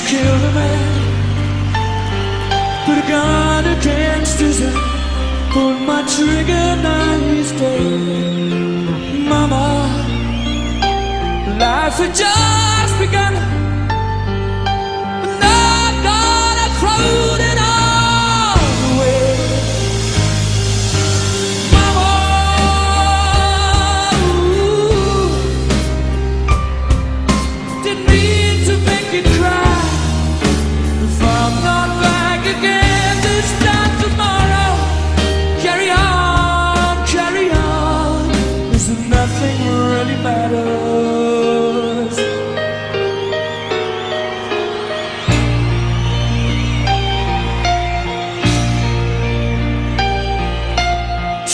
killed a man, put a gun against his head, pulled my trigger, now he's dead. Mama, life had just begun, and I'm gonna throw it all away. Mama, didn't mean to make you cry. If I'm not back again this time tomorrow, carry on, cause nothing really matters.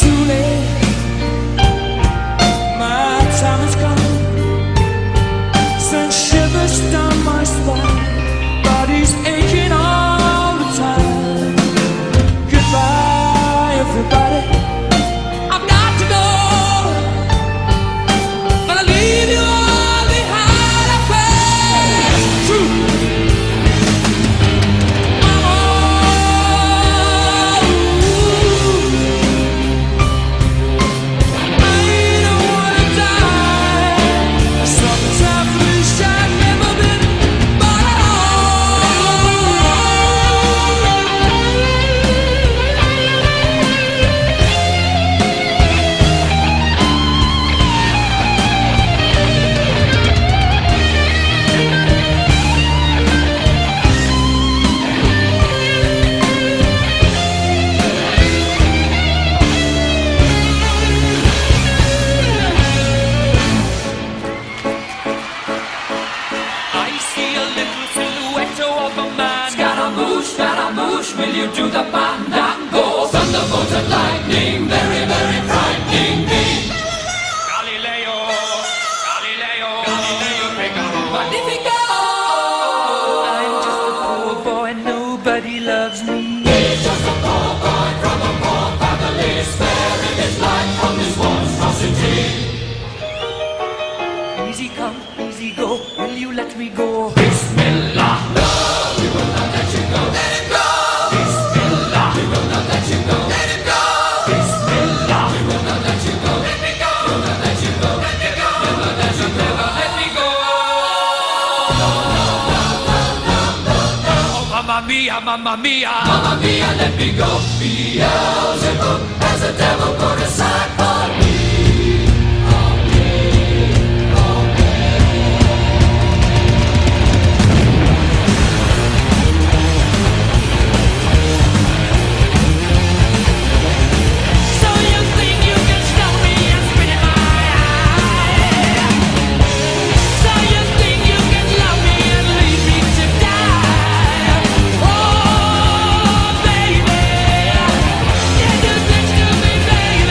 Too late, my time has come, sent shivers down my spine, body's aching all the time. Goodbye, everybody, I've got to go, but I leave you all behind. I pray true. Mama, I don't wanna die. Sometimes wish I'd never been born at I see a little silhouette of a man. Scaramouche, will you do the fandango? Thunderbolt and lightning, very, very frightening me. Galileo, Figaro, Magnifico. I'm just a poor boy, nobody loves me. He's just a poor boy from a poor family, sparing his life from this monstrosity. Easy come, easy go, will you let me go? Bismillah, no, we will not let you go. Let him go. Bismillah, we will not let you go. Let him go. Bismillah, we will not let you go. Let me go. We'll not let you go. Let me go. We'll not let you go. Let me go. Oh, mamma mia, mamma mia. Mamma mia, let me go. Beelzebub has the devil put aside for me. So you think you can stop me and spit in my eye? So you think you can love me and leave me to die? Oh, baby, can you listen to me, baby?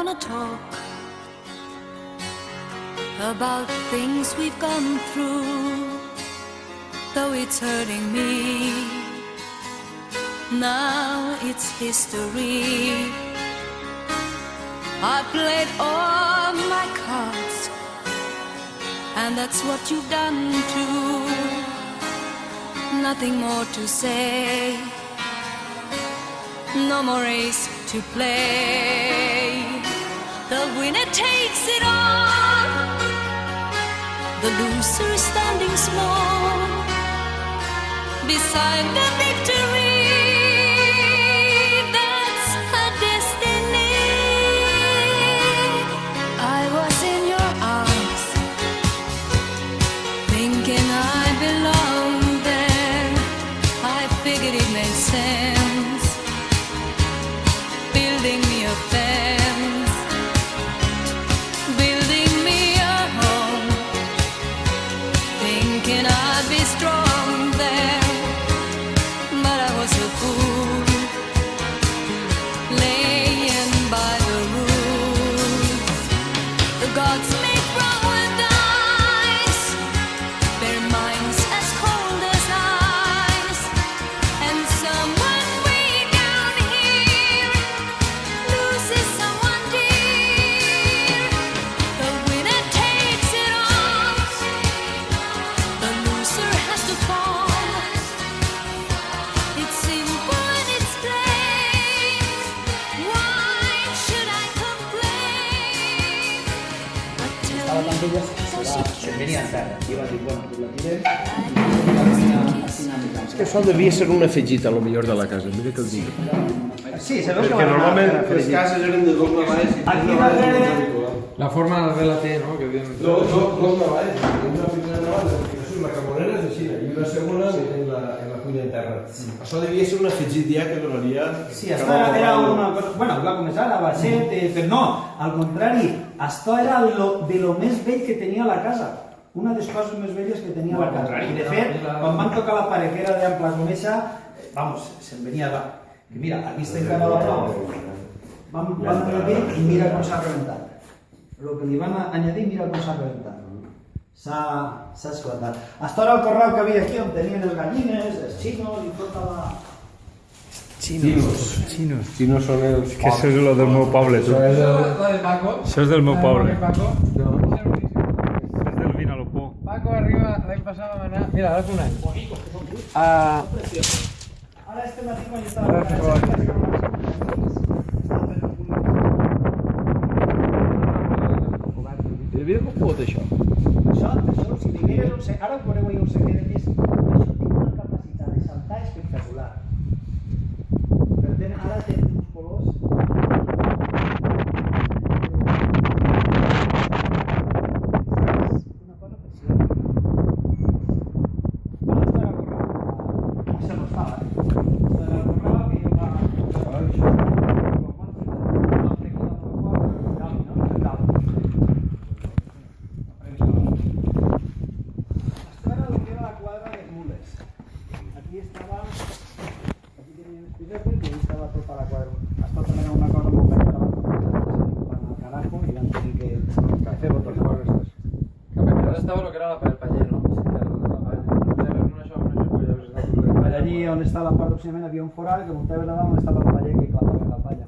wanna talk about things we've gone through, though it's hurting me. Now it's history. I played all my cards, and that's what you've done too. Nothing more to say, no more race to play. The winner takes it all, the loser is standing small beside the victory. That's her destiny. I was in your arms, thinking I belonged there. I figured it made sense, building me a fence, building me a home, thinking I'd be strong there. But I was a fool, laying by the rules. The gods make wrong with ice, their minds as cold as ice. And someone way down here loses someone dear. The winner takes it all, the loser has to fall. It's simple and it's plain. Why should I complain? But tell Estava tan bella que venien terra. I va dir, bueno, pues la tirem i la venia així una mica. Que això devia ser un afegit, a lo millor, de la casa, mira que el dic. Sí, se veu que Perquè van anar normalment a les afegir. cases eren de doble baix. Aquí darrere, La forma de la T, no? Que havien... Doble baix. Una primera nova, la carbonera és així, i una segona en la cuina interna. Això devia ser un afegit ja que donaria... sí, esto era una cosa... Bueno, va començar a baixet, però no, al contrari, esto era de lo més vell que tenia la casa. Una de les coses més velles que tenia la casa. I de fet, quan van tocar la paret que era d'ample com eixa, vamos, se'n venia va. I mira, aquí està encara la prova. Van añadir i mira com s'ha rebentat. Lo que li van añadir, mira com s'ha rebentat. S'ha esclatat. Esto era el corral que havia aquí, on tenien els gallines, els xinos i tota la... Xinos són els... Que això és el del meu poble, tu. La de Paco. Això és del meu poble. Paco. És del Vinalopó. Paco arriba, l'any passat vam anar... Mira, ara fa un any. Ara este matí quan jo estava a casa... Hi havia algun pot, això? Això, si li mires, ara ho veureu ahir un secret de més, això té una capacitat de saltar espectacular. Per tant, ara té uns colors... Una cosa preciosa. Esto era el corral. Se lo estaba, Esto era el corral que jo va... Estava el que era la paller, no? Allí on està la part d'obstinament havia un forat que muntaves a dalt on estava el paller que clavava la palla.